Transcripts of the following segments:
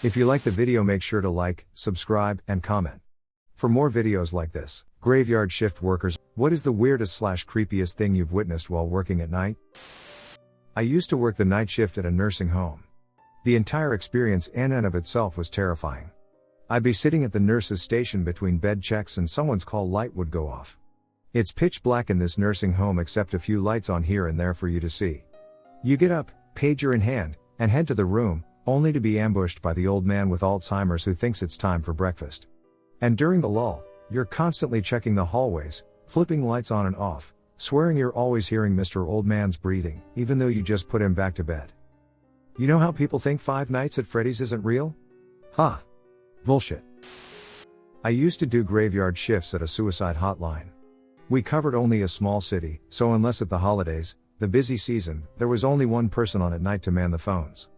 If you like the video, make sure to like, subscribe, and comment. For more videos like this. Graveyard shift workers, what is the weirdest / creepiest thing you've witnessed while working at night? I used to work the night shift at a nursing home. The entire experience in and of itself was terrifying. I'd be sitting at the nurse's station between bed checks and someone's call light would go off. It's pitch black in this nursing home except a few lights on here and there for you to see. You get up, pager in hand, and head to the room, only to be ambushed by the old man with Alzheimer's who thinks it's time for breakfast. And during the lull, you're constantly checking the hallways, flipping lights on and off, swearing you're always hearing Mr. Old Man's breathing, even though you just put him back to bed. You know how people think Five Nights at Freddy's isn't real? Ha! Bullshit. I used to do graveyard shifts at a suicide hotline. We covered only a small city, so unless at the holidays, the busy season, there was only one person on at night to man the phones.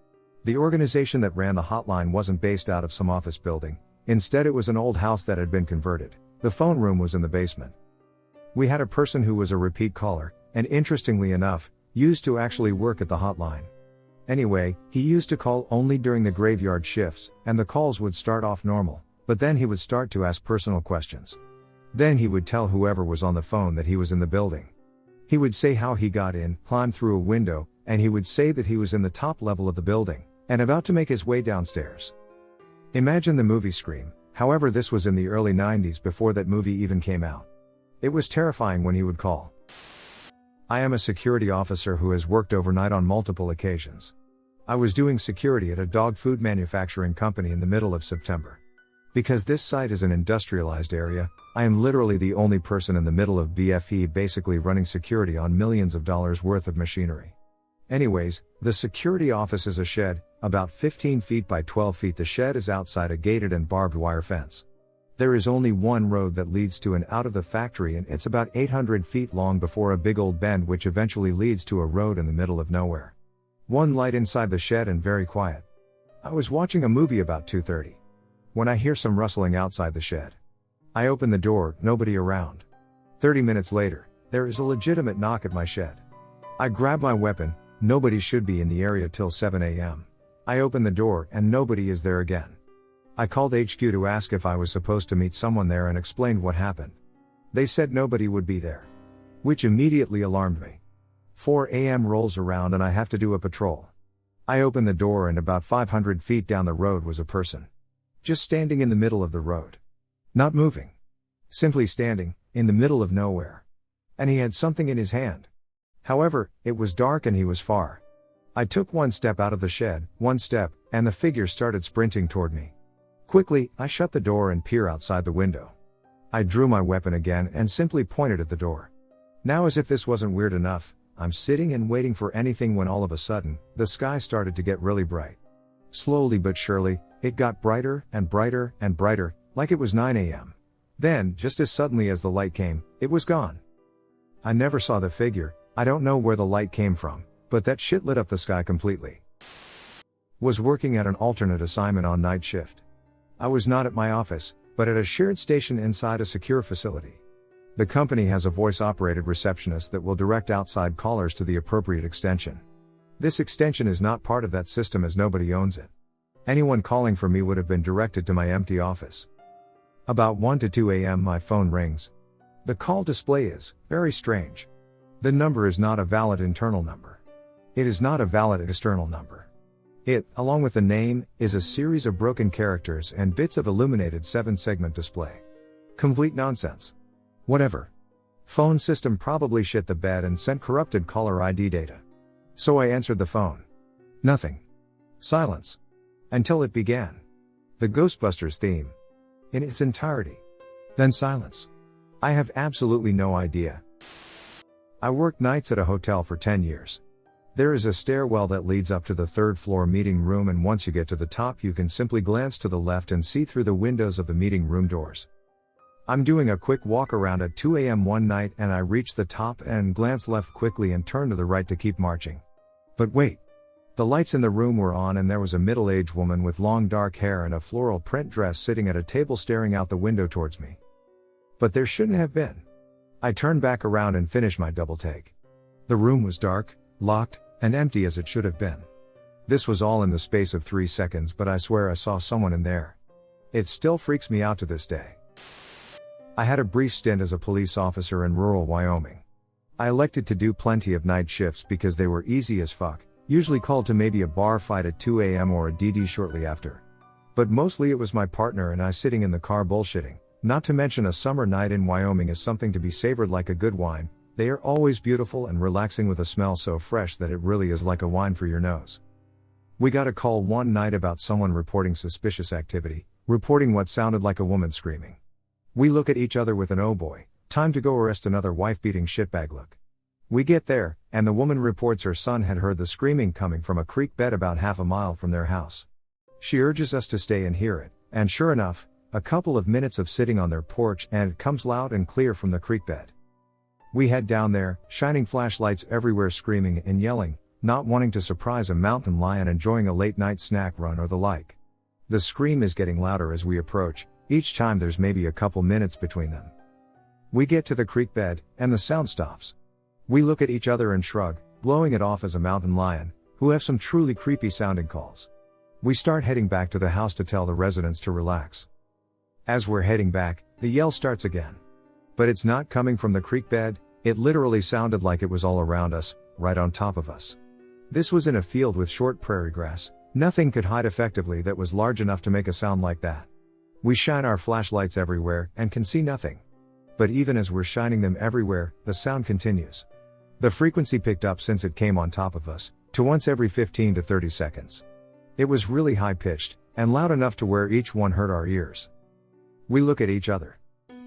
The organization that ran the hotline wasn't based out of some office building, instead it was an old house that had been converted. The phone room was in the basement. We had a person who was a repeat caller, and interestingly enough, used to actually work at the hotline. Anyway, he used to call only during the graveyard shifts, and the calls would start off normal, but then he would start to ask personal questions. Then he would tell whoever was on the phone that he was in the building. He would say how he got in, climbed through a window, and he would say that he was in the top level of the building, and about to make his way downstairs. Imagine the movie Scream, however this was in the early 90s before that movie even came out. It was terrifying when he would call. I am a security officer who has worked overnight on multiple occasions. I was doing security at a dog food manufacturing company in the middle of September. Because this site is an industrialized area, I am literally the only person in the middle of BFE basically running security on millions of dollars worth of machinery. Anyways, the security office is a shed, about 15 feet by 12 feet. The shed is outside a gated and barbed wire fence. There is only one road that leads to and out of the factory, and it's about 800 feet long before a big old bend which eventually leads to a road in the middle of nowhere. One light inside the shed and very quiet. I was watching a movie about 2:30. When I hear some rustling outside the shed. I open the door, nobody around. 30 minutes later, there is a legitimate knock at my shed. I grab my weapon, nobody should be in the area till 7 a.m. I open the door and nobody is there again. I called HQ to ask if I was supposed to meet someone there and explained what happened. They said nobody would be there. Which immediately alarmed me. 4 a.m. rolls around and I have to do a patrol. I open the door and about 500 feet down the road was a person. Just standing in the middle of the road. Not moving. Simply standing, in the middle of nowhere. And he had something in his hand. However, it was dark and he was far. I took one step out of the shed, one step, and the figure started sprinting toward me. Quickly, I shut the door and peer outside the window. I drew my weapon again and simply pointed at the door. Now, as if this wasn't weird enough, I'm sitting and waiting for anything when all of a sudden, the sky started to get really bright. Slowly but surely, it got brighter and brighter and brighter, like it was 9 a.m. Then, just as suddenly as the light came, it was gone. I never saw the figure, I don't know where the light came from, but that shit lit up the sky completely. Was working at an alternate assignment on night shift. I was not at my office, but at a shared station inside a secure facility. The company has a voice-operated receptionist that will direct outside callers to the appropriate extension. This extension is not part of that system as nobody owns it. Anyone calling for me would have been directed to my empty office. About 1 to 2 a.m. my phone rings. The call display is very strange. The number is not a valid internal number. It is not a valid external number. It, along with the name, is a series of broken characters and bits of illuminated 7-segment display. Complete nonsense. Whatever. Phone system probably shit the bed and sent corrupted caller ID data. So I answered the phone. Nothing. Silence. Until it began. The Ghostbusters theme. In its entirety. Then silence. I have absolutely no idea. I worked nights at a hotel for 10 years. There is a stairwell that leads up to the 3rd floor meeting room, and once you get to the top you can simply glance to the left and see through the windows of the meeting room doors. I'm doing a quick walk around at 2 a.m. one night and I reach the top and glance left quickly and turn to the right to keep marching. But wait. The lights in the room were on and there was a middle-aged woman with long dark hair and a floral print dress sitting at a table staring out the window towards me. But there shouldn't have been. I turned back around and finished my double take. The room was dark, locked, and empty as it should have been. This was all in the space of 3 seconds, but I swear I saw someone in there. It still freaks me out to this day. I had a brief stint as a police officer in rural Wyoming. I elected to do plenty of night shifts because they were easy as fuck, usually called to maybe a bar fight at 2 a.m. or a DD shortly after. But mostly it was my partner and I sitting in the car bullshitting. Not to mention a summer night in Wyoming is something to be savored like a good wine. They are always beautiful and relaxing with a smell so fresh that it really is like a wine for your nose. We got a call one night about someone reporting suspicious activity, reporting what sounded like a woman screaming. We look at each other with an "oh boy, time to go arrest another wife-beating shitbag" look. We get there, and the woman reports her son had heard the screaming coming from a creek bed about half a mile from their house. She urges us to stay and hear it, and sure enough, a couple of minutes of sitting on their porch and it comes loud and clear from the creek bed. We head down there, shining flashlights everywhere, screaming and yelling, not wanting to surprise a mountain lion enjoying a late night snack run or the like. The scream is getting louder as we approach, each time there's maybe a couple minutes between them. We get to the creek bed, and the sound stops. We look at each other and shrug, blowing it off as a mountain lion, who have some truly creepy sounding calls. We start heading back to the house to tell the residents to relax. As we're heading back, the yell starts again. But it's not coming from the creek bed, it literally sounded like it was all around us, right on top of us. This was in a field with short prairie grass. Nothing could hide effectively that was large enough to make a sound like that. We shine our flashlights everywhere and can see nothing. But even as we're shining them everywhere, the sound continues. The frequency picked up since it came on top of us, to once every 15 to 30 seconds. It was really high-pitched, and loud enough to where each one hurt our ears. We look at each other.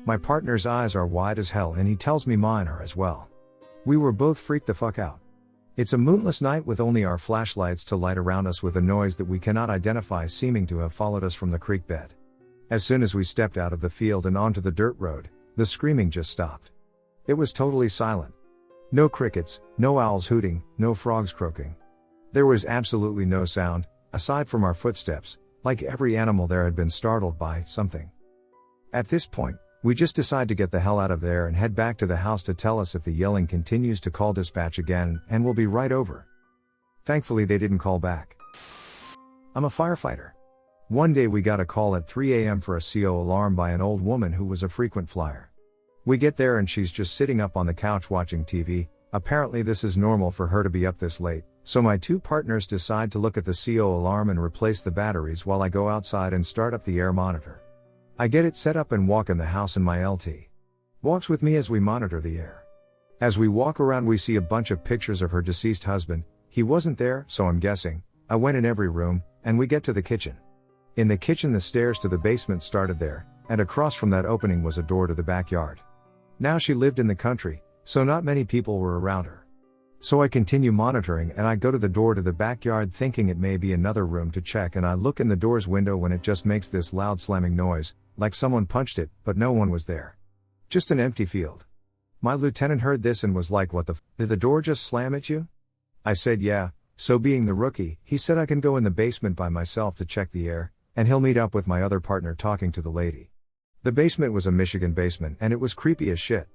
My partner's eyes are wide as hell and he tells me mine are as well. We were both freaked the fuck out. It's a moonless night with only our flashlights to light around us, with a noise that we cannot identify seeming to have followed us from the creek bed. As soon as we stepped out of the field and onto the dirt road, the screaming just stopped. It was totally silent. No crickets, no owls hooting, no frogs croaking. There was absolutely no sound, aside from our footsteps, like every animal there had been startled by something. At this point, we just decide to get the hell out of there and head back to the house to tell us if the yelling continues to call dispatch again, and we'll be right over. Thankfully they didn't call back. I'm a firefighter. One day we got a call at 3 a.m. for a CO alarm by an old woman who was a frequent flyer. We get there and she's just sitting up on the couch watching TV. Apparently this is normal for her to be up this late, so my two partners decide to look at the CO alarm and replace the batteries while I go outside and start up the air monitor. I get it set up and walk in the house, and my LT walks with me as we monitor the air. As we walk around we see a bunch of pictures of her deceased husband. He wasn't there, so I'm guessing. I went in every room, and we get to the kitchen. In the kitchen the stairs to the basement started there, and across from that opening was a door to the backyard. Now she lived in the country, so not many people were around her. So I continue monitoring and I go to the door to the backyard thinking it may be another room to check, and I look in the door's window when it just makes this loud slamming noise, like someone punched it, but no one was there. Just an empty field. My lieutenant heard this and was like, "What the did the door just slam at you?" I said yeah, so being the rookie, he said I can go in the basement by myself to check the air, and he'll meet up with my other partner talking to the lady. The basement was a Michigan basement and it was creepy as shit.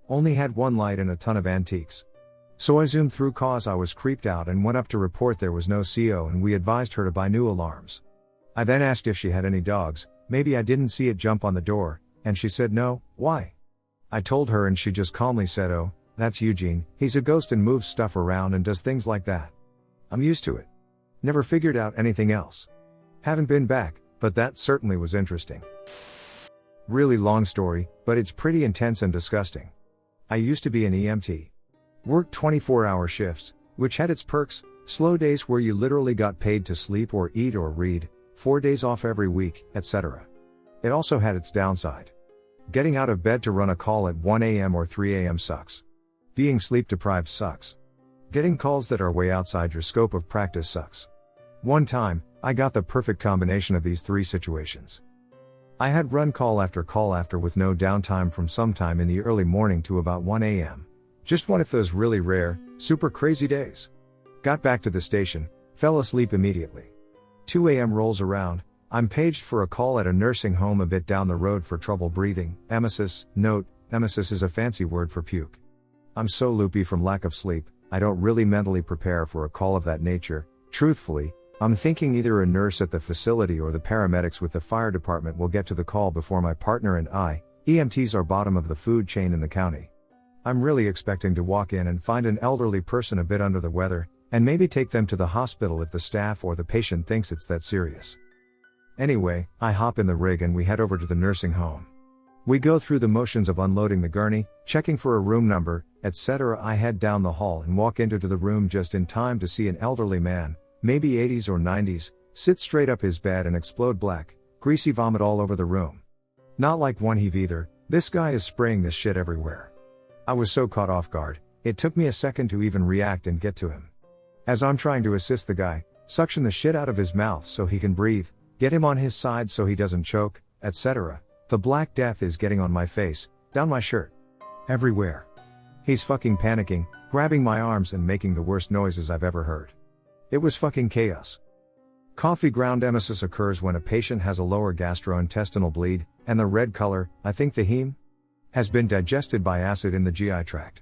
Only had one light and a ton of antiques. So I zoomed through cause I was creeped out and went up to report there was no CO, and we advised her to buy new alarms. I then asked if she had any dogs, maybe I didn't see it jump on the door, and she said no. Why? I told her and she just calmly said, "Oh, that's Eugene, he's a ghost and moves stuff around and does things like that. I'm used to it." Never figured out anything else. Haven't been back, but that certainly was interesting. Really long story, but it's pretty intense and disgusting. I used to be an EMT. Worked 24-hour shifts, which had its perks: slow days where you literally got paid to sleep or eat or read, 4 days off every week, etc. It also had its downside. Getting out of bed to run a call at 1 a.m. or 3 a.m. sucks. Being sleep deprived sucks. Getting calls that are way outside your scope of practice sucks. One time, I got the perfect combination of these three situations. I had run call after with no downtime from sometime in the early morning to about 1 a.m. Just one of those really rare, super crazy days. Got back to the station, fell asleep immediately. 2 a.m. rolls around, I'm paged for a call at a nursing home a bit down the road for trouble breathing, emesis. Note, emesis is a fancy word for puke. I'm so loopy from lack of sleep, I don't really mentally prepare for a call of that nature. Truthfully, I'm thinking either a nurse at the facility or the paramedics with the fire department will get to the call before my partner and I. EMTs are bottom of the food chain in the county. I'm really expecting to walk in and find an elderly person a bit under the weather, and maybe take them to the hospital if the staff or the patient thinks it's that serious. Anyway, I hop in the rig and we head over to the nursing home. We go through the motions of unloading the gurney, checking for a room number, etc. I head down the hall and walk into the room just in time to see an elderly man, maybe 80s or 90s, sit straight up his bed and explode black, greasy vomit all over the room. Not like one heave either, this guy is spraying this shit everywhere. I was so caught off guard, it took me a second to even react and get to him. As I'm trying to assist the guy, suction the shit out of his mouth so he can breathe, get him on his side so he doesn't choke, etc. The Black Death is getting on my face, down my shirt. Everywhere. He's fucking panicking, grabbing my arms and making the worst noises I've ever heard. It was fucking chaos. Coffee ground emesis occurs when a patient has a lower gastrointestinal bleed, and the red color, I think the heme, has been digested by acid in the GI tract.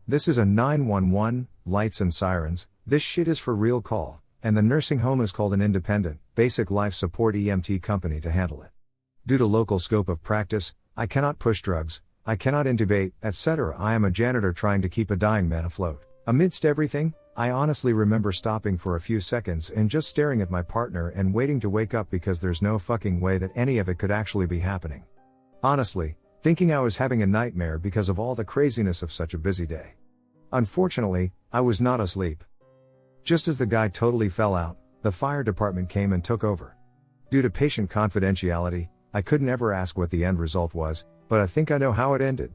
This is a 911, lights and sirens, this shit is for real call, and the nursing home is called an independent, basic life support EMT company to handle it. Due to local scope of practice, I cannot push drugs, I cannot intubate, etc. I am a janitor trying to keep a dying man afloat. Amidst everything, I honestly remember stopping for a few seconds and just staring at my partner and waiting to wake up because there's no fucking way that any of it could actually be happening. Honestly, thinking I was having a nightmare because of all the craziness of such a busy day. Unfortunately, I was not asleep. Just as the guy totally fell out, the fire department came and took over. Due to patient confidentiality, I couldn't ever ask what the end result was, but I think I know how it ended.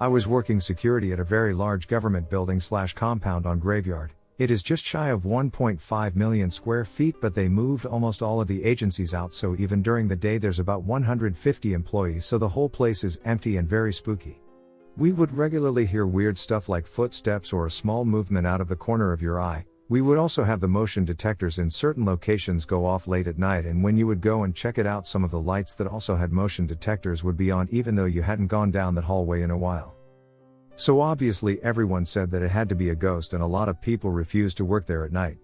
I was working security at a very large government building/compound on Graveyard. It is just shy of 1.5 million square feet, but they moved almost all of the agencies out, so even during the day there's about 150 employees, so the whole place is empty and very spooky. We would regularly hear weird stuff like footsteps or a small movement out of the corner of your eye. We would also have the motion detectors in certain locations go off late at night, and when you would go and check it out, some of the lights that also had motion detectors would be on even though you hadn't gone down that hallway in a while. So obviously everyone said that it had to be a ghost, and a lot of people refused to work there at night.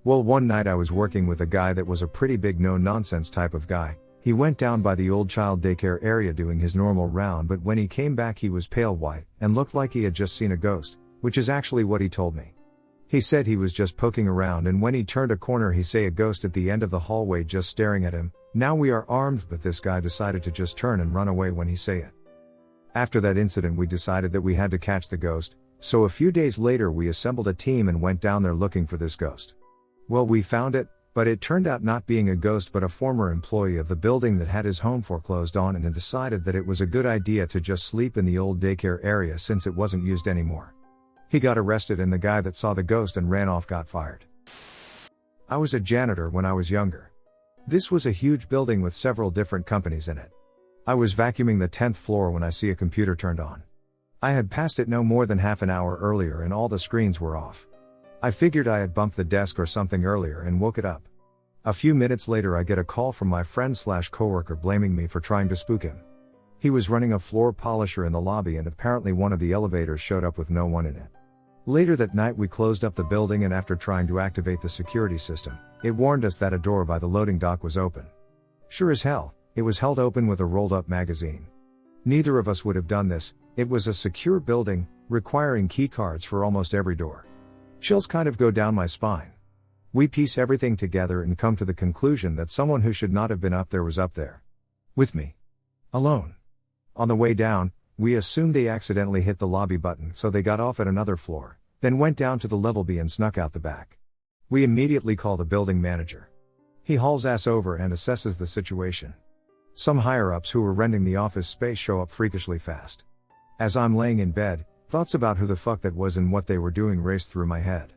Well, one night I was working with a guy that was a pretty big no-nonsense type of guy. He went down by the old child daycare area doing his normal round, but when he came back he was pale white, and looked like he had just seen a ghost, which is actually what he told me. He said he was just poking around, and when he turned a corner he saw a ghost at the end of the hallway just staring at him. Now we are armed, but this guy decided to just turn and run away when he saw it. After that incident we decided that we had to catch the ghost, so a few days later we assembled a team and went down there looking for this ghost. Well, we found it, but it turned out not being a ghost but a former employee of the building that had his home foreclosed on and had decided that it was a good idea to just sleep in the old daycare area since it wasn't used anymore. He got arrested and the guy that saw the ghost and ran off got fired. I was a janitor when I was younger. This was a huge building with several different companies in it. I was vacuuming the 10th floor when I see a computer turned on. I had passed it no more than half an hour earlier and all the screens were off. I figured I had bumped the desk or something earlier and woke it up. A few minutes later I get a call from my friend/coworker blaming me for trying to spook him. He was running a floor polisher in the lobby and apparently one of the elevators showed up with no one in it. Later that night we closed up the building, and after trying to activate the security system, it warned us that a door by the loading dock was open. Sure as hell, it was held open with a rolled up magazine. Neither of us would have done this. It was a secure building, requiring key cards for almost every door. Chills kind of go down my spine. We piece everything together and come to the conclusion that someone who should not have been up there was up there. With me. Alone. On the way down, we assumed they accidentally hit the lobby button, so they got off at another floor, then went down to the level B and snuck out the back. We immediately call the building manager. He hauls ass over and assesses the situation. Some higher-ups who were renting the office space show up freakishly fast. As I'm laying in bed, thoughts about who the fuck that was and what they were doing raced through my head.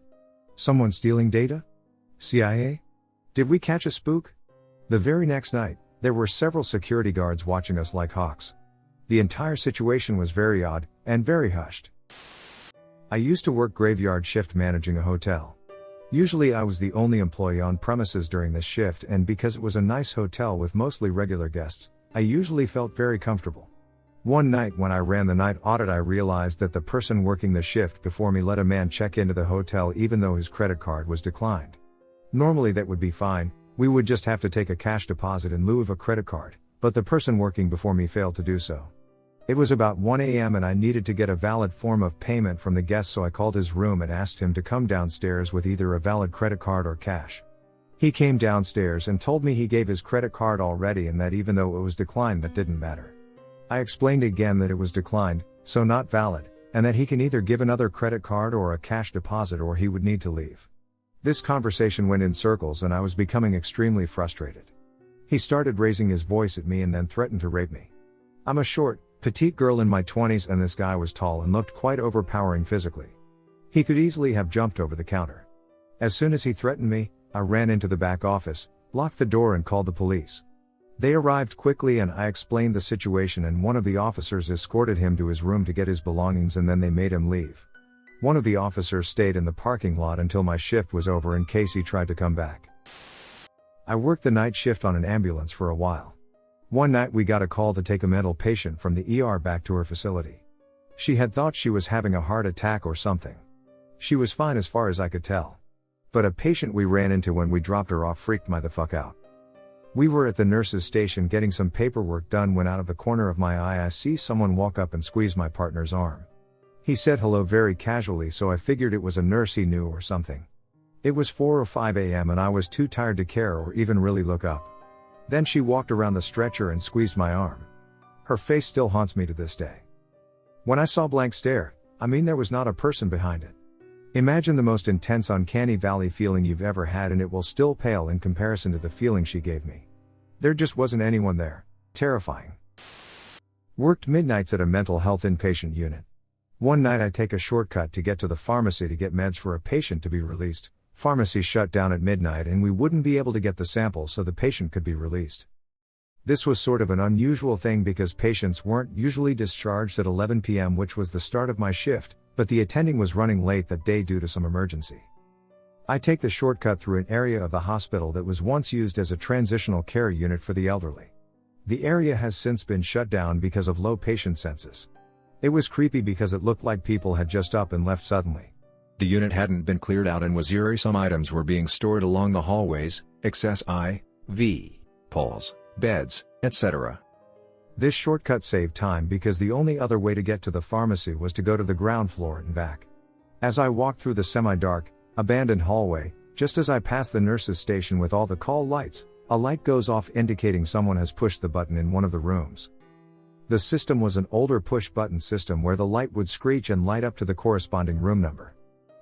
Someone stealing data? CIA? Did we catch a spook? The very next night, there were several security guards watching us like hawks. The entire situation was very odd, and very hushed. I used to work graveyard shift managing a hotel. Usually I was the only employee on premises during this shift, and because it was a nice hotel with mostly regular guests, I usually felt very comfortable. One night when I ran the night audit, I realized that the person working the shift before me let a man check into the hotel even though his credit card was declined. Normally that would be fine, we would just have to take a cash deposit in lieu of a credit card, but the person working before me failed to do so. It was about 1 a.m. and I needed to get a valid form of payment from the guest, so I called his room and asked him to come downstairs with either a valid credit card or cash. He came downstairs and told me he gave his credit card already and that even though it was declined that didn't matter. I explained again that it was declined, so not valid, and that he can either give another credit card or a cash deposit or he would need to leave. This conversation went in circles and I was becoming extremely frustrated. He started raising his voice at me and then threatened to rape me. I'm a short, petite girl in my 20s and this guy was tall and looked quite overpowering physically. He could easily have jumped over the counter. As soon as he threatened me, I ran into the back office, locked the door and called the police. They arrived quickly and I explained the situation and one of the officers escorted him to his room to get his belongings and then they made him leave. One of the officers stayed in the parking lot until my shift was over in case he tried to come back. I worked the night shift on an ambulance for a while. One night we got a call to take a mental patient from the ER back to her facility. She had thought she was having a heart attack or something. She was fine as far as I could tell. But a patient we ran into when we dropped her off freaked me the fuck out. We were at the nurse's station getting some paperwork done when out of the corner of my eye I see someone walk up and squeeze my partner's arm. He said hello very casually, so I figured it was a nurse he knew or something. It was 4 or 5 a.m. and I was too tired to care or even really look up. Then she walked around the stretcher and squeezed my arm. Her face still haunts me to this day. When I saw blank stare, I mean there was not a person behind it. Imagine the most intense uncanny valley feeling you've ever had and it will still pale in comparison to the feeling she gave me. There just wasn't anyone there. Terrifying. Worked midnights at a mental health inpatient unit. One night I take a shortcut to get to the pharmacy to get meds for a patient to be released. Pharmacy shut down at midnight and we wouldn't be able to get the sample so the patient could be released. This was sort of an unusual thing because patients weren't usually discharged at 11 p.m. which was the start of my shift, but the attending was running late that day due to some emergency. I take the shortcut through an area of the hospital that was once used as a transitional care unit for the elderly. The area has since been shut down because of low patient census. It was creepy because it looked like people had just up and left suddenly. The unit hadn't been cleared out and was eerie. Some items were being stored along the hallways, excess IV poles, beds, etc. This shortcut saved time because the only other way to get to the pharmacy was to go to the ground floor and back. As I walked through the semi-dark, abandoned hallway, just as I pass the nurse's station with all the call lights, a light goes off indicating someone has pushed the button in one of the rooms. The system was an older push-button system where the light would screech and light up to the corresponding room number.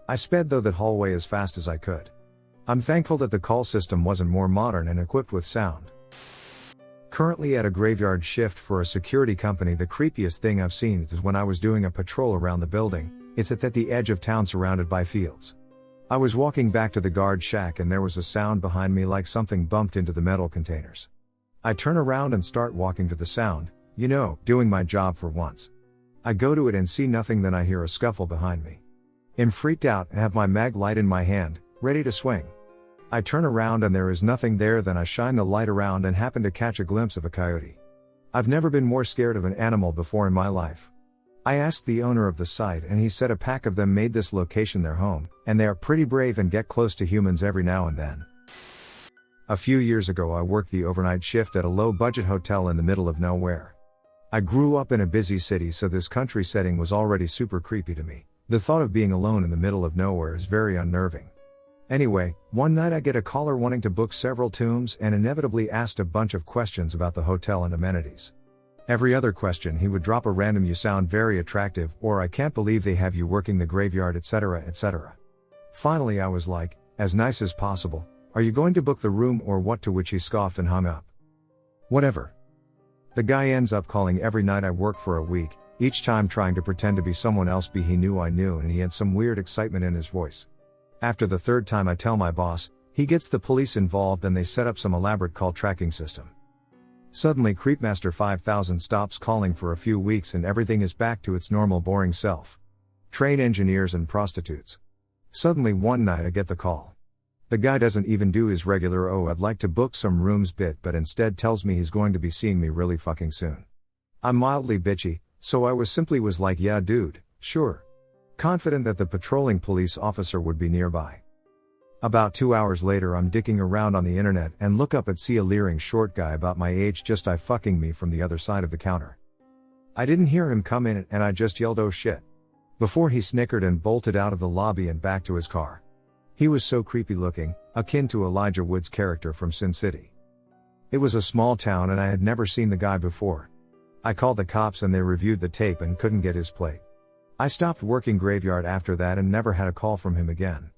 I sped through that hallway as fast as I could. I'm thankful that the call system wasn't more modern and equipped with sound. Currently at a graveyard shift for a security company. The creepiest thing I've seen is when I was doing a patrol around the building. It's at the edge of town surrounded by fields. I was walking back to the guard shack and there was a sound behind me like something bumped into the metal containers. I turn around and start walking to the sound, doing my job for once. I go to it and see nothing, then I hear a scuffle behind me. I'm freaked out and have my mag light in my hand, ready to swing. I turn around and there is nothing there, then I shine the light around and happen to catch a glimpse of a coyote. I've never been more scared of an animal before in my life. I asked the owner of the site and he said a pack of them made this location their home, and they are pretty brave and get close to humans every now and then. A few years ago I worked the overnight shift at a low-budget hotel in the middle of nowhere. I grew up in a busy city, so this country setting was already super creepy to me. The thought of being alone in the middle of nowhere is very unnerving. Anyway, one night I get a caller wanting to book several tombs and inevitably asked a bunch of questions about the hotel and amenities. Every other question he would drop a random "you sound very attractive" or "I can't believe they have you working the graveyard," etc., etc. Finally I was like, as nice as possible, "Are you going to book the room or what?" To which he scoffed and hung up. Whatever. The guy ends up calling every night I work for a week, each time trying to pretend to be someone else. He knew I knew and he had some weird excitement in his voice. After the third time I tell my boss, he gets the police involved and they set up some elaborate call tracking system. Suddenly Creepmaster 5000 stops calling for a few weeks and everything is back to its normal boring self. Train engineers and prostitutes. Suddenly one night I get the call. The guy doesn't even do his regular "oh, I'd like to book some rooms" bit, but instead tells me he's going to be seeing me really fucking soon. I'm mildly bitchy, So I was like, yeah dude, sure. Confident that the patrolling police officer would be nearby. About 2 hours later I'm dicking around on the internet and look up and see a leering short guy about my age just fucking me from the other side of the counter. I didn't hear him come in and I just yelled oh shit, before he snickered and bolted out of the lobby and back to his car. He was so creepy looking, akin to Elijah Wood's character from Sin City. It was a small town and I had never seen the guy before. I called the cops and they reviewed the tape and couldn't get his plate. I stopped working graveyard after that and never had a call from him again.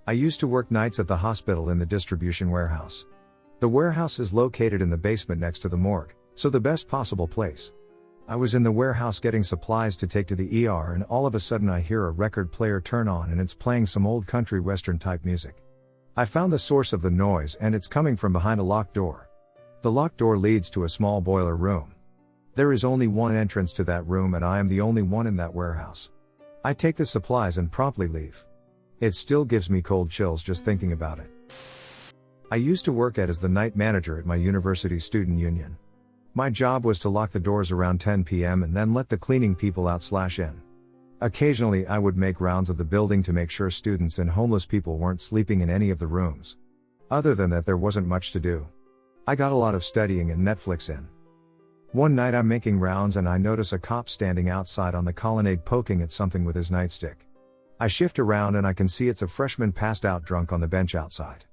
I used to work nights at the hospital in the distribution warehouse. The warehouse is located in the basement next to the morgue, so the best possible place. I was in the warehouse getting supplies to take to the ER and all of a sudden I hear a record player turn on and it's playing some old country western type music. I found the source of the noise and it's coming from behind a locked door. The locked door leads to a small boiler room. There is only one entrance to that room and I am the only one in that warehouse. I take the supplies and promptly leave. It still gives me cold chills just thinking about it. I used to work as the night manager at my university student union. My job was to lock the doors around 10 p.m. and then let the cleaning people out/in. Occasionally I would make rounds of the building to make sure students and homeless people weren't sleeping in any of the rooms. Other than that there wasn't much to do. I got a lot of studying and Netflix in. One night I'm making rounds and I notice a cop standing outside on the colonnade poking at something with his nightstick. I shift around and I can see it's a freshman passed out drunk on the bench outside.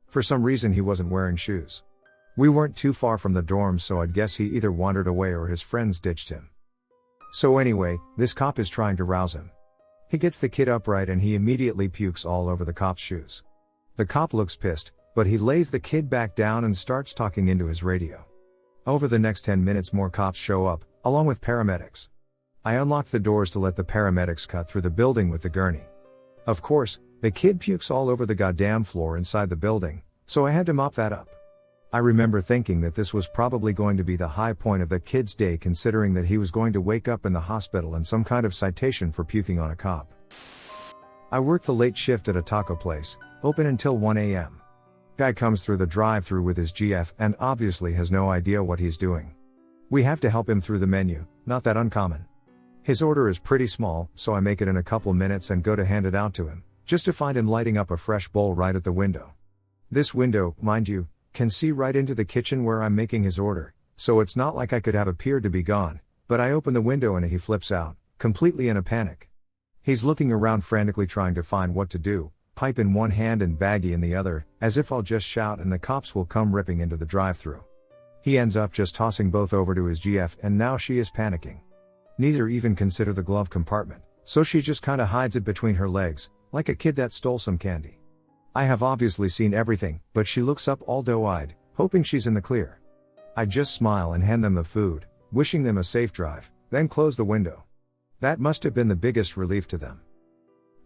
For some reason he wasn't wearing shoes. We weren't too far from the dorms so I'd guess he either wandered away or his friends ditched him. So anyway, this cop is trying to rouse him. He gets the kid upright and he immediately pukes all over the cop's shoes. The cop looks pissed, but he lays the kid back down and starts talking into his radio. Over the next 10 minutes more cops show up, along with paramedics. I unlock the doors to let the paramedics cut through the building with the gurney. Of course, the kid pukes all over the goddamn floor inside the building, so I had to mop that up. I remember thinking that this was probably going to be the high point of the kid's day considering that he was going to wake up in the hospital and some kind of citation for puking on a cop. I work the late shift at a taco place, open until 1 a.m. Guy comes through the drive-thru with his GF and obviously has no idea what he's doing. We have to help him through the menu, not that uncommon. His order is pretty small, so I make it in a couple minutes and go to hand it out to him, just to find him lighting up a fresh bowl right at the window. This window, mind you, can see right into the kitchen where I'm making his order, so it's not like I could have appeared to be gone, but I open the window and he flips out, completely in a panic. He's looking around frantically trying to find what to do, pipe in one hand and baggie in the other, as if I'll just shout and the cops will come ripping into the drive-thru. He ends up just tossing both over to his GF and now she is panicking. Neither even consider the glove compartment, so she just kinda hides it between her legs, like a kid that stole some candy. I have obviously seen everything, but she looks up all doe-eyed, hoping she's in the clear. I just smile and hand them the food, wishing them a safe drive, then close the window. That must have been the biggest relief to them.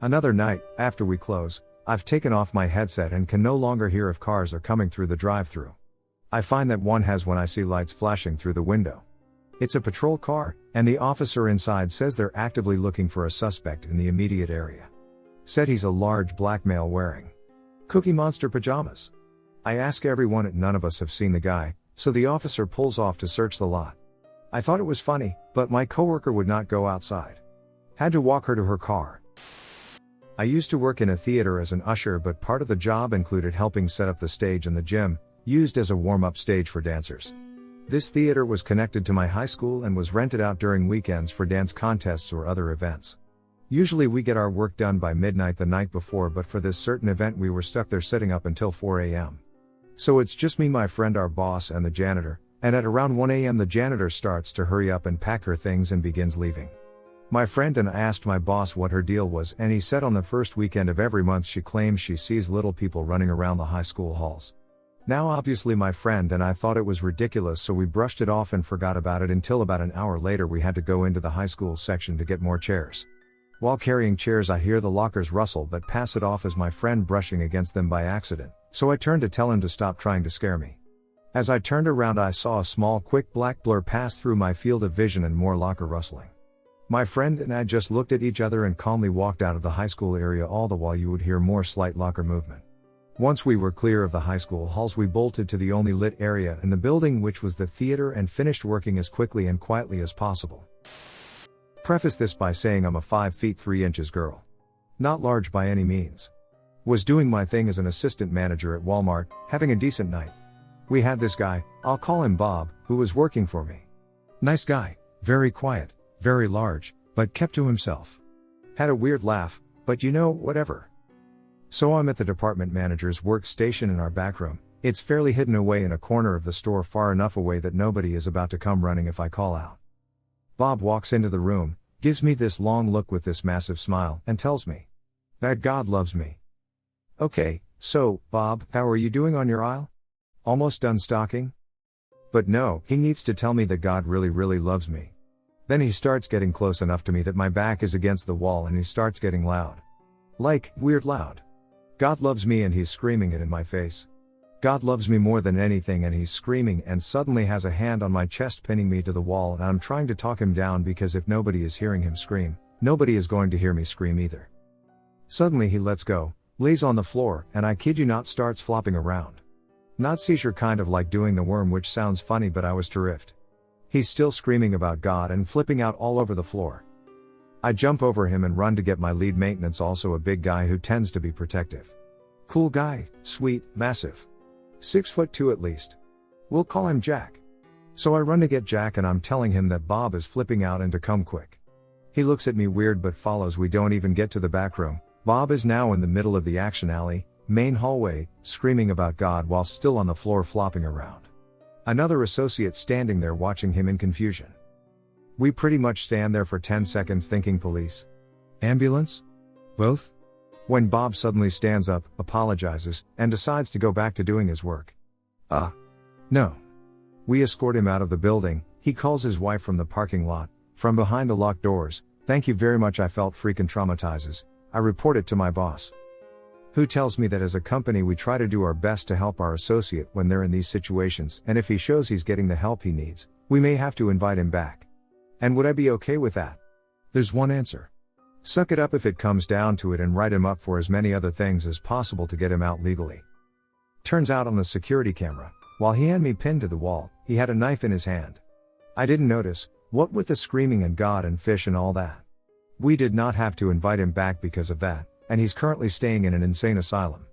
Another night, after we close, I've taken off my headset and can no longer hear if cars are coming through the drive-thru. I find that one has when I see lights flashing through the window. It's a patrol car, and the officer inside says they're actively looking for a suspect in the immediate area. Said he's a large black male wearing Cookie Monster pajamas. I ask everyone and none of us have seen the guy, so the officer pulls off to search the lot. I thought it was funny, but my coworker would not go outside. Had to walk her to her car. I used to work in a theater as an usher, but part of the job included helping set up the stage and the gym, used as a warm-up stage for dancers. This theater was connected to my high school and was rented out during weekends for dance contests or other events. Usually we get our work done by midnight the night before, but for this certain event we were stuck there setting up until 4 a.m. So it's just me, my friend, our boss, and the janitor, and at around 1 a.m. the janitor starts to hurry up and pack her things and begins leaving. My friend and I asked my boss what her deal was, and he said on the first weekend of every month she claims she sees little people running around the high school halls. Now obviously my friend and I thought it was ridiculous, so we brushed it off and forgot about it until about an hour later we had to go into the high school section to get more chairs. While carrying chairs I hear the lockers rustle but pass it off as my friend brushing against them by accident, so I turned to tell him to stop trying to scare me. As I turned around I saw a small quick black blur pass through my field of vision and more locker rustling. My friend and I just looked at each other and calmly walked out of the high school area, all the while you would hear more slight locker movement. Once we were clear of the high school halls we bolted to the only lit area in the building, which was the theater, and finished working as quickly and quietly as possible. Preface this by saying I'm a 5 feet 3 inches girl. Not large by any means. Was doing my thing as an assistant manager at Walmart, having a decent night. We had this guy, I'll call him Bob, who was working for me. Nice guy, very quiet, very large, but kept to himself. Had a weird laugh, but whatever. So I'm at the department manager's workstation in our back room. It's fairly hidden away in a corner of the store, far enough away that nobody is about to come running if I call out. Bob walks into the room, gives me this long look with this massive smile, and tells me that God loves me. Okay, so, Bob, how are you doing on your aisle? Almost done stocking? But no, he needs to tell me that God really, really loves me. Then he starts getting close enough to me that my back is against the wall and he starts getting loud. Like, weird loud. God loves me and he's screaming it in my face. God loves me more than anything and he's screaming and suddenly has a hand on my chest pinning me to the wall and I'm trying to talk him down because if nobody is hearing him scream, nobody is going to hear me scream either. Suddenly he lets go, lays on the floor, and I kid you not starts flopping around. Not seizure kind of like doing the worm, which sounds funny, but I was terrified. He's still screaming about God and flipping out all over the floor. I jump over him and run to get my lead maintenance, also a big guy who tends to be protective. Cool guy, sweet, massive. 6'2" at least. We'll call him Jack. So I run to get Jack and I'm telling him that Bob is flipping out and to come quick. He looks at me weird but follows. We don't even get to the back room. Bob is now in the middle of the action alley, main hallway, screaming about God while still on the floor flopping around. Another associate standing there watching him in confusion. We pretty much stand there for 10 seconds thinking police? Ambulance? Both? When Bob suddenly stands up, apologizes, and decides to go back to doing his work. No. We escort him out of the building. He calls his wife from the parking lot, from behind the locked doors. Thank you very much, I felt freaking traumatizes. I report it to my boss, who tells me that as a company we try to do our best to help our associate when they're in these situations, and if he shows he's getting the help he needs, we may have to invite him back. And would I be okay with that? There's one answer. Suck it up if it comes down to it and write him up for as many other things as possible to get him out legally. Turns out on the security camera, while he had me pinned to the wall, he had a knife in his hand. I didn't notice, what with the screaming and God and fish and all that. We did not have to invite him back because of that, and he's currently staying in an insane asylum.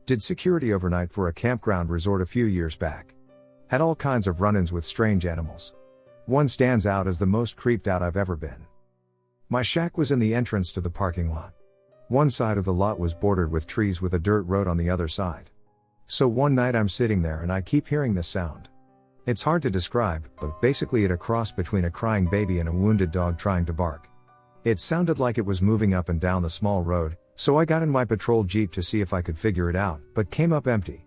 Did security overnight for a campground resort a few years back. Had all kinds of run-ins with strange animals. One stands out as the most creeped out I've ever been. My shack was in the entrance to the parking lot. One side of the lot was bordered with trees with a dirt road on the other side. So one night I'm sitting there and I keep hearing this sound. It's hard to describe, but basically a cross between a crying baby and a wounded dog trying to bark. It sounded like it was moving up and down the small road, so I got in my patrol jeep to see if I could figure it out, but came up empty.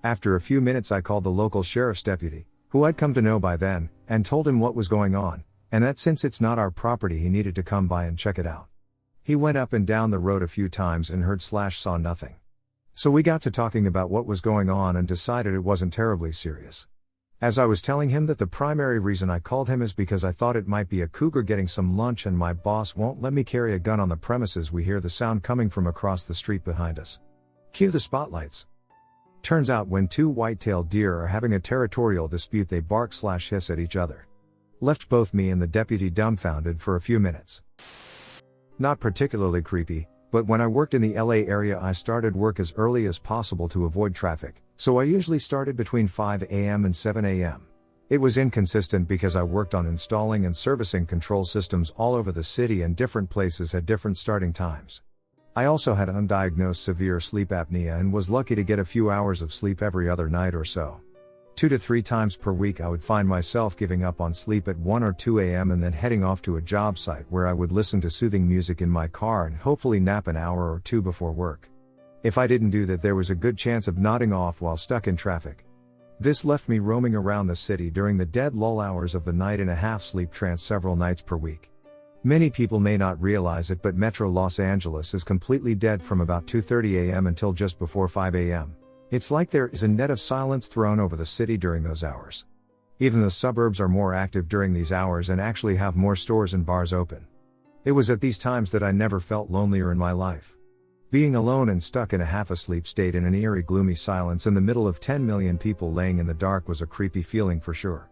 After a few minutes I called the local sheriff's deputy, who I'd come to know by then, and told him what was going on, and that since it's not our property he needed to come by and check it out. He went up and down the road a few times and heard/saw nothing. So we got to talking about what was going on and decided it wasn't terribly serious. As I was telling him that the primary reason I called him is because I thought it might be a cougar getting some lunch and my boss won't let me carry a gun on the premises, we hear the sound coming from across the street behind us. Cue the spotlights. Turns out when two white-tailed deer are having a territorial dispute they bark/hiss at each other. Left both me and the deputy dumbfounded for a few minutes. Not particularly creepy, but when I worked in the LA area I started work as early as possible to avoid traffic, so I usually started between 5 a.m. and 7 a.m. It was inconsistent because I worked on installing and servicing control systems all over the city and different places had different starting times. I also had undiagnosed severe sleep apnea and was lucky to get a few hours of sleep every other night or so. 2 to 3 times per week I would find myself giving up on sleep at 1 or 2 a.m. and then heading off to a job site where I would listen to soothing music in my car and hopefully nap an hour or two before work. If I didn't do that there was a good chance of nodding off while stuck in traffic. This left me roaming around the city during the dead lull hours of the night in a half-sleep trance several nights per week. Many people may not realize it, but Metro Los Angeles is completely dead from about 2:30 a.m. until just before 5 a.m. It's like there is a net of silence thrown over the city during those hours. Even the suburbs are more active during these hours and actually have more stores and bars open. It was at these times that I never felt lonelier in my life. Being alone and stuck in a half-asleep state in an eerie gloomy silence in the middle of 10 million people laying in the dark was a creepy feeling for sure.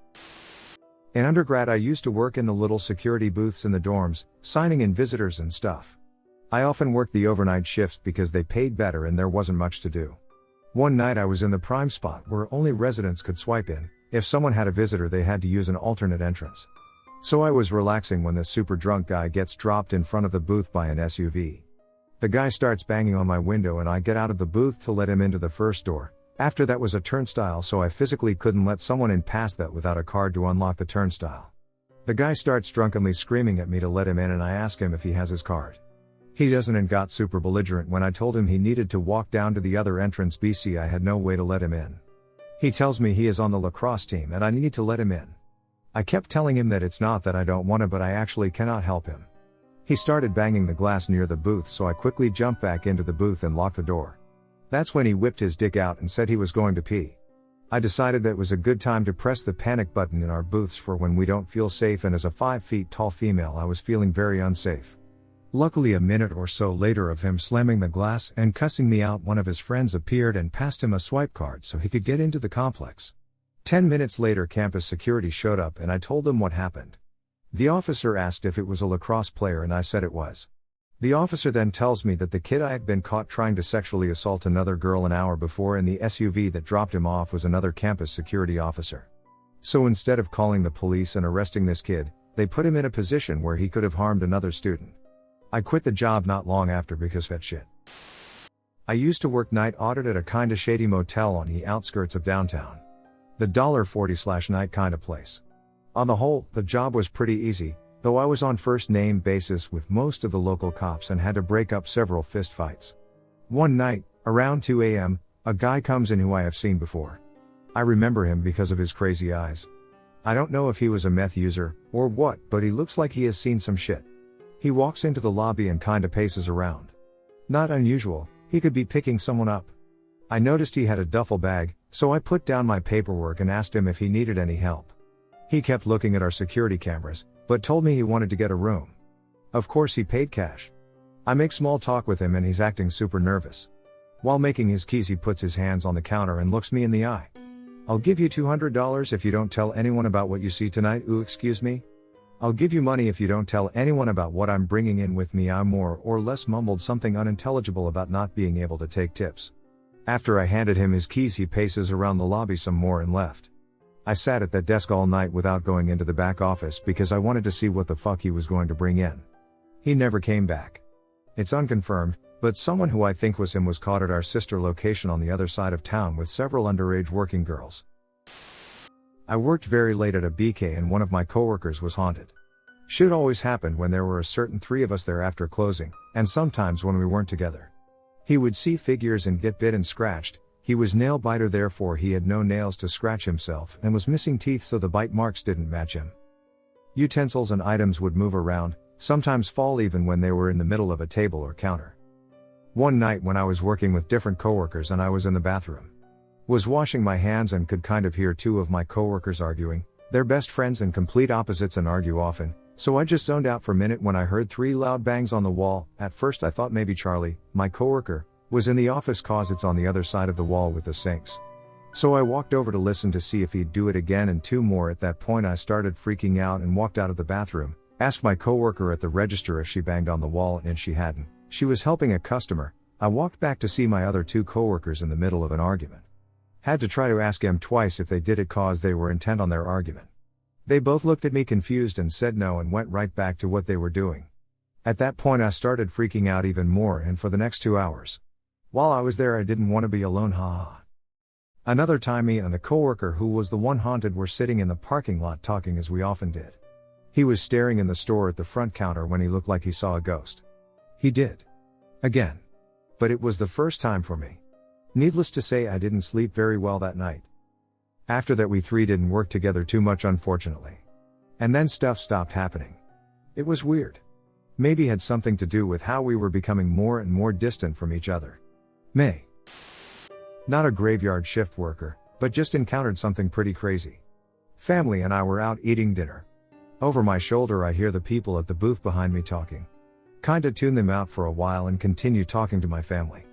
In undergrad I used to work in the little security booths in the dorms, signing in visitors and stuff. I often worked the overnight shifts because they paid better and there wasn't much to do. One night I was in the prime spot where only residents could swipe in. If someone had a visitor they had to use an alternate entrance. So I was relaxing when this super drunk guy gets dropped in front of the booth by an SUV. The guy starts banging on my window and I get out of the booth to let him into the first door. After that was a turnstile, so I physically couldn't let someone in past that without a card to unlock the turnstile. The guy starts drunkenly screaming at me to let him in and I ask him if he has his card. He doesn't and got super belligerent when I told him he needed to walk down to the other entrance BC I had no way to let him in. He tells me he is on the lacrosse team and I need to let him in. I kept telling him that it's not that I don't want to but I actually cannot help him. He started banging the glass near the booth so I quickly jumped back into the booth and locked the door. That's when he whipped his dick out and said he was going to pee. I decided that it was a good time to press the panic button in our booths for when we don't feel safe, and as a 5 feet tall female I was feeling very unsafe. Luckily a minute or so later of him slamming the glass and cussing me out, one of his friends appeared and passed him a swipe card so he could get into the complex. 10 minutes later campus security showed up and I told them what happened. The officer asked if it was a lacrosse player and I said it was. The officer then tells me that the kid I had been caught trying to sexually assault another girl an hour before in the SUV that dropped him off was another campus security officer. So instead of calling the police and arresting this kid, they put him in a position where he could have harmed another student. I quit the job not long after because of that shit. I used to work night audit at a kinda shady motel on the outskirts of downtown. The $40/night kinda place. On the whole, the job was pretty easy, though I was on first name basis with most of the local cops and had to break up several fist fights. One night, around 2 a.m., a guy comes in who I have seen before. I remember him because of his crazy eyes. I don't know if he was a meth user, or what, but he looks like he has seen some shit. He walks into the lobby and kinda paces around. Not unusual, he could be picking someone up. I noticed he had a duffel bag, so I put down my paperwork and asked him if he needed any help. He kept looking at our security cameras, but told me he wanted to get a room. Of course he paid cash. I make small talk with him and he's acting super nervous. While making his keys he puts his hands on the counter and looks me in the eye. "I'll give you $200 if you don't tell anyone about what you see tonight." "Ooh, excuse me?" "I'll give you money if you don't tell anyone about what I'm bringing in with me." I more or less mumbled something unintelligible about not being able to take tips. After I handed him his keys he paces around the lobby some more and left. I sat at that desk all night without going into the back office because I wanted to see what the fuck he was going to bring in. He never came back. It's unconfirmed, but someone who I think was him was caught at our sister location on the other side of town with several underage working girls. I worked very late at a BK and one of my coworkers was haunted. Shit always happened when there were a certain 3 of us there after closing, and sometimes when we weren't together. He would see figures and get bit and scratched. He was nail biter, therefore he had no nails to scratch himself and was missing teeth, so the bite marks didn't match him. Utensils and items would move around, sometimes fall even when they were in the middle of a table or counter. One night when I was working with different coworkers and I was in the bathroom. Was washing my hands and could kind of hear 2 of my coworkers arguing. They're best friends and complete opposites and argue often, so I just zoned out for a minute when I heard 3 loud bangs on the wall. At first I thought maybe Charlie, my coworker, was in the office cause it's on the other side of the wall with the sinks. So I walked over to listen to see if he'd do it again, and 2 more. At that point I started freaking out and walked out of the bathroom, asked my coworker at the register if she banged on the wall and she hadn't. She was helping a customer. I walked back to see my other 2 coworkers in the middle of an argument. Had to try to ask them twice if they did it cause they were intent on their argument. They both looked at me confused and said no and went right back to what they were doing. At that point I started freaking out even more, and for the next 2 hours. While I was there I didn't want to be alone, haha. Another time me and the coworker who was the one haunted were sitting in the parking lot talking as we often did. He was staring in the store at the front counter when he looked like he saw a ghost. He did. Again. But it was the first time for me. Needless to say I didn't sleep very well that night. After that we 3 didn't work together too much, unfortunately. And then stuff stopped happening. It was weird. Maybe had something to do with how we were becoming more and more distant from each other. May. Not a graveyard shift worker, but just encountered something pretty crazy. Family and I were out eating dinner. Over my shoulder I hear the people at the booth behind me talking. Kinda tune them out for a while and continue talking to my family.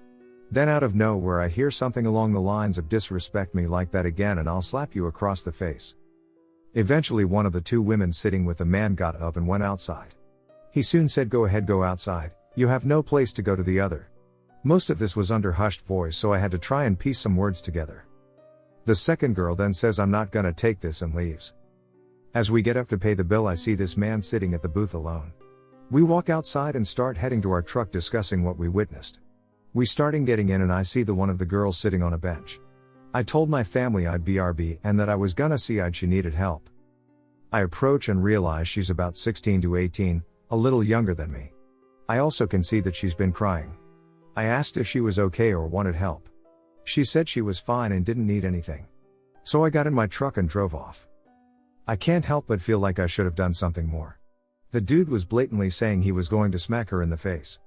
Then out of nowhere I hear something along the lines of "disrespect me like that again and I'll slap you across the face." Eventually one of the two women sitting with the man got up and went outside. He soon said, "Go ahead, go outside, you have no place to go to the other." Most of this was under hushed voice, so I had to try and piece some words together. The second girl then says, "I'm not gonna take this," and leaves. As we get up to pay the bill, I see this man sitting at the booth alone. We walk outside and start heading to our truck discussing what we witnessed. We starting getting in and I see the one of the girls sitting on a bench. I told my family I'd BRB and that I was gonna see she needed help. I approach and realize she's about 16 to 18, a little younger than me. I also can see that she's been crying. I asked if she was okay or wanted help. She said she was fine and didn't need anything. So I got in my truck and drove off. I can't help but feel like I should have done something more. The dude was blatantly saying he was going to smack her in the face.